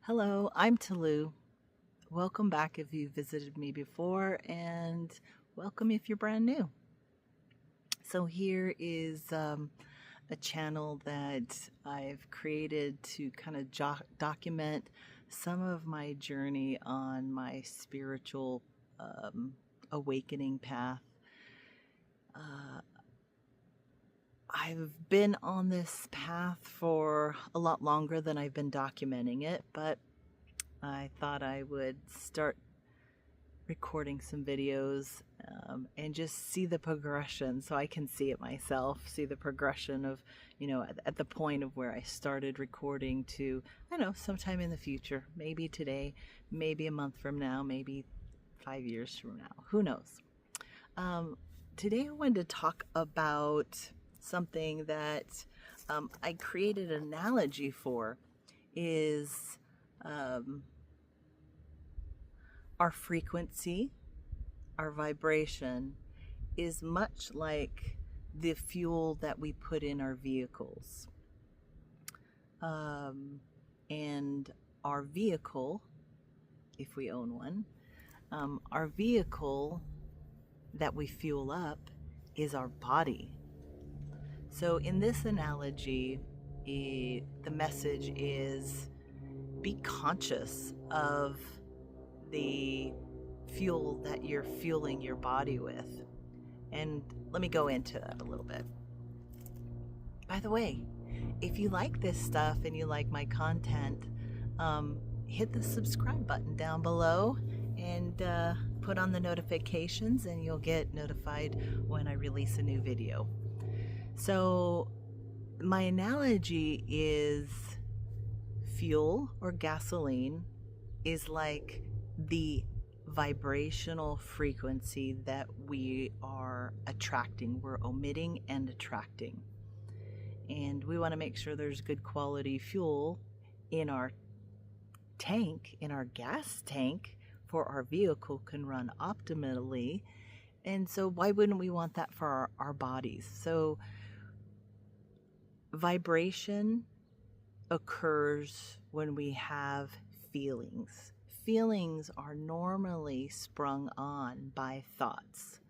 Hello, I'm Talu. Welcome back if you visited me before, and welcome if you're brand new. So, here is a channel that I've created to kind of document some of my journey on my spiritual awakening path. I've been on this path for a lot longer than I've been documenting it, but I thought I would start recording some videos and just see the progression so I can see it myself, see the progression of, at the point of where I started recording to, I don't know, sometime in the future, maybe today, maybe a month from now, maybe 5 years from now, who knows. Today I wanted to talk about something that I created an analogy for is our frequency, our vibration is much like the fuel that we put in our vehicles. And our vehicle, if we own one, our vehicle that we fuel up is our body. So in this analogy, the message is be conscious of the fuel that you're fueling your body with. And let me go into that a little bit. By the way, if you like this stuff and you like my content, hit the subscribe button down below and put on the notifications, and you'll get notified when I release a new video. So my analogy is fuel or gasoline is like the vibrational frequency that we are attracting. We're emitting and attracting. And we want to make sure there's good quality fuel in our tank, in our gas tank, for our vehicle can run optimally. And so why wouldn't we want that for our bodies? So vibration occurs when we have feelings. Feelings are normally sprung on by thoughts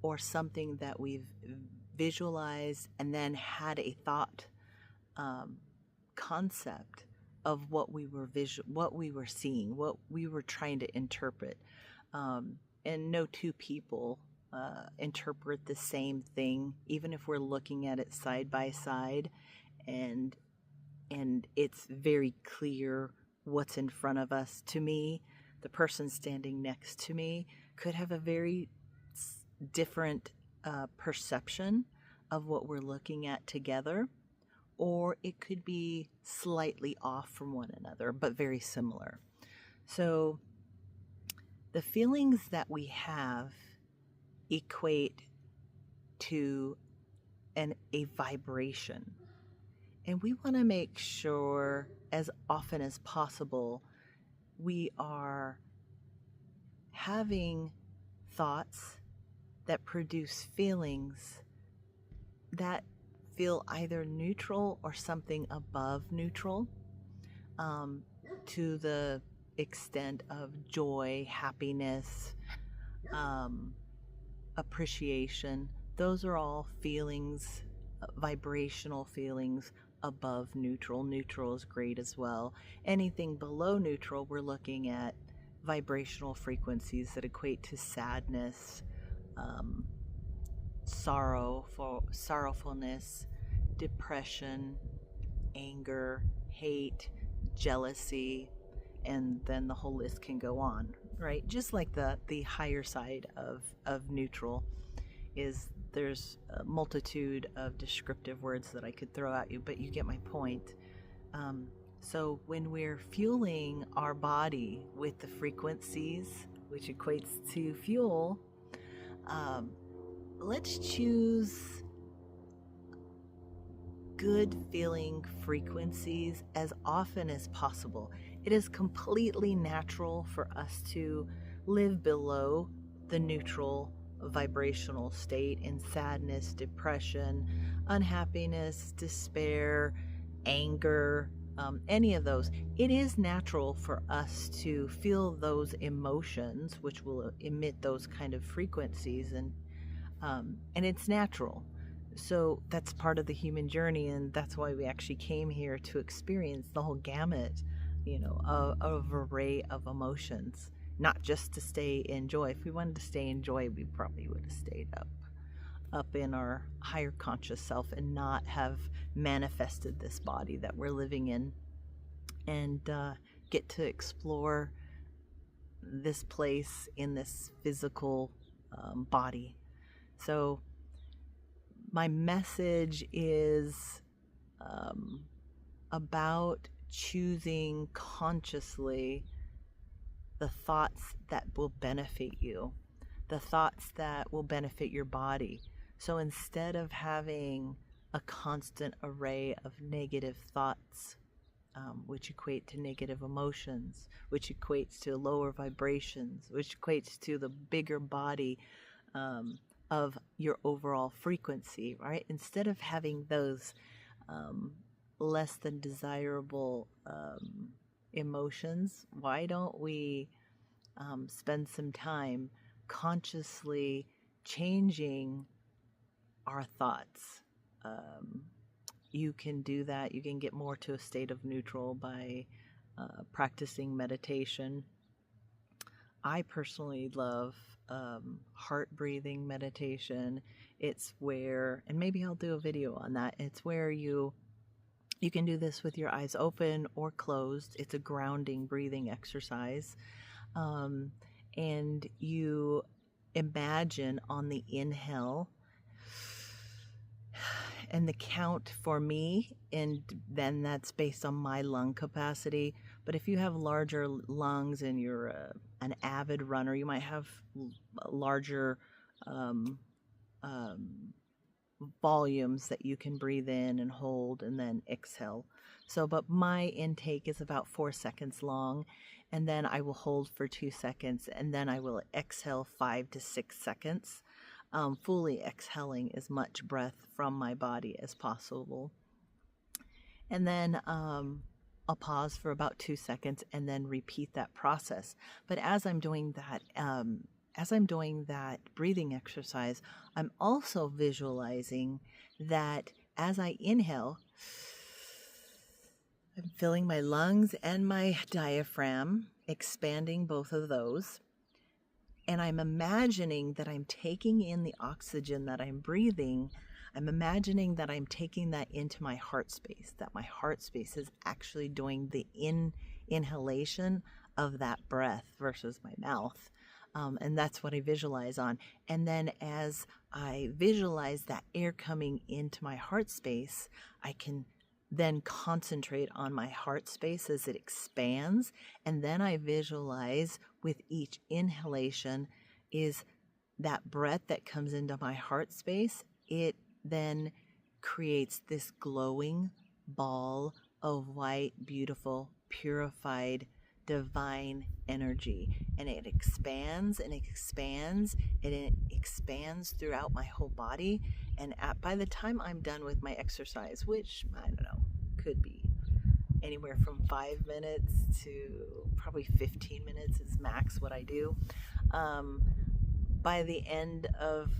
or something that we've visualized and then had a thought concept of what we were seeing, what we were trying to interpret. And no two people interpret the same thing, even if we're looking at it side by side, and it's very clear what's in front of us. To me, the person standing next to me could have a very different perception of what we're looking at together, or it could be slightly off from one another, but very similar. So the feelings that we have equate to a vibration. And we want to make sure as often as possible we are having thoughts that produce feelings that feel either neutral or something above neutral, to the extent of joy, happiness, appreciation. Those are all feelings, vibrational feelings above neutral. Neutral is great as well. Anything below neutral, we're looking at vibrational frequencies that equate to sadness, sorrowfulness, depression, anger, hate, jealousy, and then the whole list can go on, right? Just like the higher side of neutral is, there's a multitude of descriptive words that I could throw at you, but you get my point. So when we're fueling our body with the frequencies, which equates to fuel, let's choose good feeling frequencies as often as possible. It is completely natural for us to live below the neutral vibrational state in sadness, depression, unhappiness, despair, anger, any of those, it is natural for us to feel those emotions, which will emit those kind of frequencies, and it's natural. So that's part of the human journey, and that's why we actually came here to experience the whole gamut, of array of emotions, not just to stay in joy. If we wanted to stay in joy, we probably would have stayed up in our higher conscious self and not have manifested this body that we're living in, and get to explore this place in this physical body. So my message is about choosing consciously the thoughts that will benefit you, the thoughts that will benefit your body. So instead of having a constant array of negative thoughts, which equate to negative emotions, which equates to lower vibrations, which equates to the bigger body of your overall frequency, right? Instead of having those less than desirable emotions, why don't we spend some time consciously changing our thoughts? You can do that. You can get more to a state of neutral by practicing meditation. I personally love heart breathing meditation. It's where, and maybe I'll do a video on that, it's where you can do this with your eyes open or closed. It's a grounding breathing exercise. And you imagine on the inhale, and the count for me, and then that's based on my lung capacity. But if you have larger lungs and you're an avid runner, you might have larger volumes that you can breathe in and hold and then exhale. So, but my intake is about 4 seconds long, and then I will hold for 2 seconds, and then I will exhale 5 to 6 seconds. Fully exhaling as much breath from my body as possible. And then I'll pause for about 2 seconds and then repeat that process. But as I'm doing that breathing exercise, I'm also visualizing that as I inhale, I'm filling my lungs and my diaphragm, expanding both of those. And I'm imagining that I'm taking in the oxygen that I'm breathing. I'm imagining that I'm taking that into my heart space, that my heart space is actually doing the inhalation of that breath versus my mouth. And that's what I visualize on. And then as I visualize that air coming into my heart space, I can then concentrate on my heart space as it expands. And then I visualize with each inhalation is that breath that comes into my heart space. It then creates this glowing ball of white, beautiful, purified, divine energy. And it expands and expands and it expands throughout my whole body. And by the time I'm done with my exercise, which, I don't know, could be anywhere from 5 minutes to probably 15 minutes is max what I do. By the end of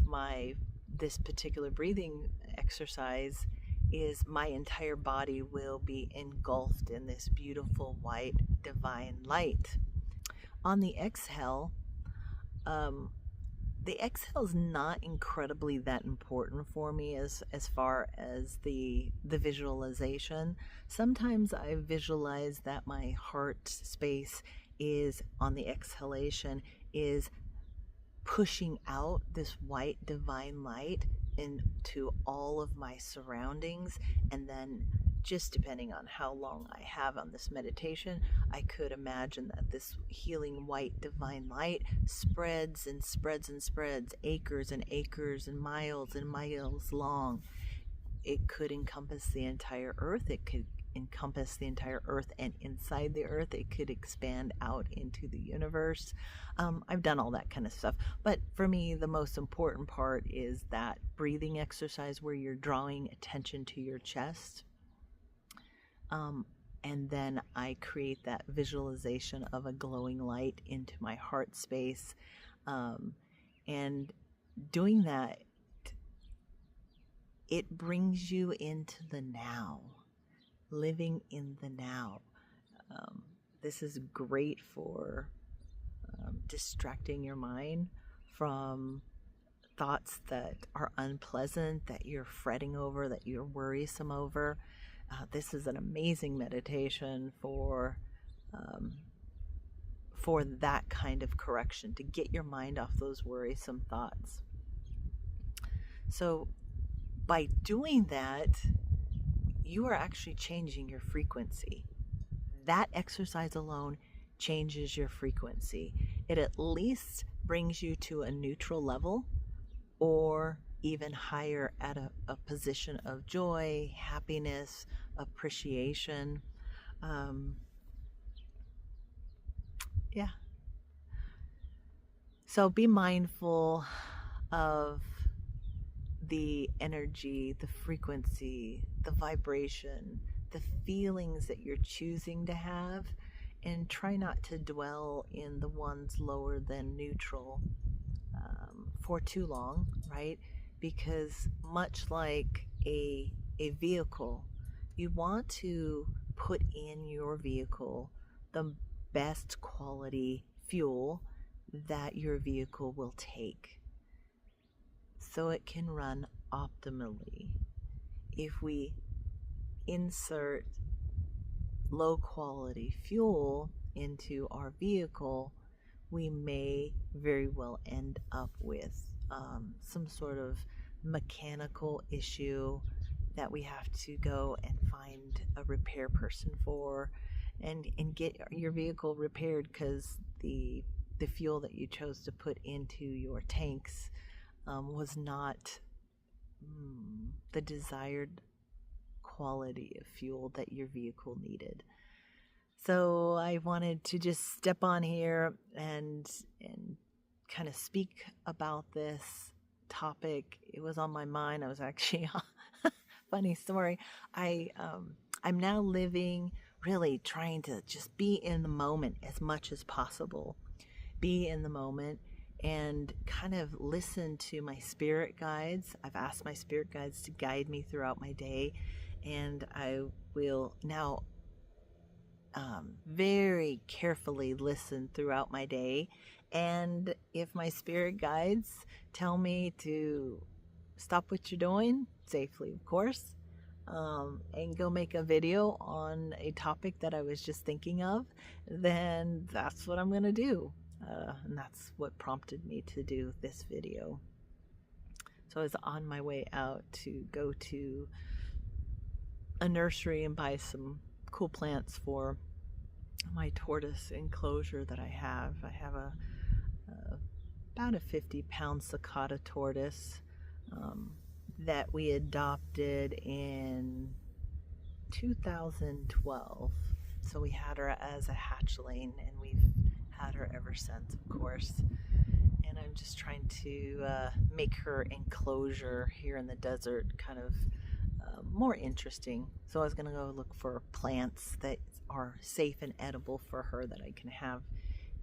this particular breathing exercise, is my entire body will be engulfed in this beautiful white divine light. On the exhale, the exhale is not incredibly that important for me as far as the visualization. Sometimes I visualize that my heart space is on the exhalation is pushing out this white divine light into all of my surroundings, and then just depending on how long I have on this meditation, I could imagine that this healing white divine light spreads and spreads and spreads, acres and acres and miles long. It could encompass the entire earth. It could encompass the entire earth, and inside the earth it could expand out into the universe. I've done all that kind of stuff, but for me the most important part is that breathing exercise where you're drawing attention to your chest, and then I create that visualization of a glowing light into my heart space. And doing that, it brings you into the now, living in the now. This is great for distracting your mind from thoughts that are unpleasant, that you're fretting over, that you're worrisome over. This is an amazing meditation for that kind of correction, to get your mind off those worrisome thoughts. So by doing that, you are actually changing your frequency. That exercise alone changes your frequency. It at least brings you to a neutral level, or even higher, at a position of joy, happiness, appreciation. Yeah. So be mindful of the energy, the frequency, the vibration, the feelings that you're choosing to have, and try not to dwell in the ones lower than neutral for too long, right? Because much like a vehicle, you want to put in your vehicle the best quality fuel that your vehicle will take, so it can run optimally. If we insert low quality fuel into our vehicle, we may very well end up with some sort of mechanical issue that we have to go and find a repair person for, and get your vehicle repaired, because the fuel that you chose to put into your tanks was not the desired quality of fuel that your vehicle needed. So I wanted to just step on here and kind of speak about this topic. It was on my mind. I was actually funny story. I'm now living, really trying to just be in the moment as much as possible. Be in the moment and kind of listen to my spirit guides. I've asked my spirit guides to guide me throughout my day, and I will now very carefully listen throughout my day. And if my spirit guides tell me to stop what you're doing, safely of course, and go make a video on a topic that I was just thinking of, then that's what I'm going to do. And that's what prompted me to do this video. So I was on my way out to go to a nursery and buy some cool plants for my tortoise enclosure that I have. I have about a 50-pound Sakata tortoise that we adopted in 2012. So we had her as a hatchling, and we've had her ever since, of course. And I'm just trying to make her enclosure here in the desert kind of more interesting. So I was going to go look for plants that are safe and edible for her, that I can have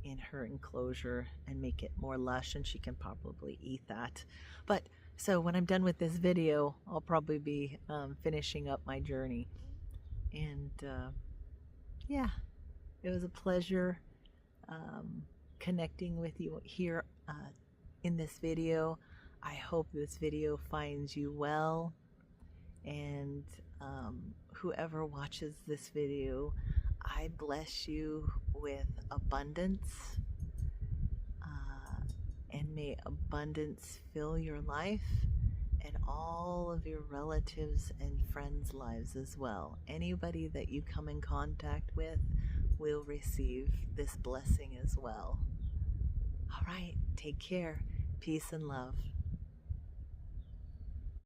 in her enclosure and make it more lush, and she can probably eat that. But so when I'm done with this video, I'll probably be finishing up my journey. And yeah, it was a pleasure connecting with you here in this video. I hope this video finds you well, and whoever watches this video, I bless you with abundance, and may abundance fill your life and all of your relatives and friends' lives as well. Anybody that you come in contact with will receive this blessing as well. All right, take care. Peace and love.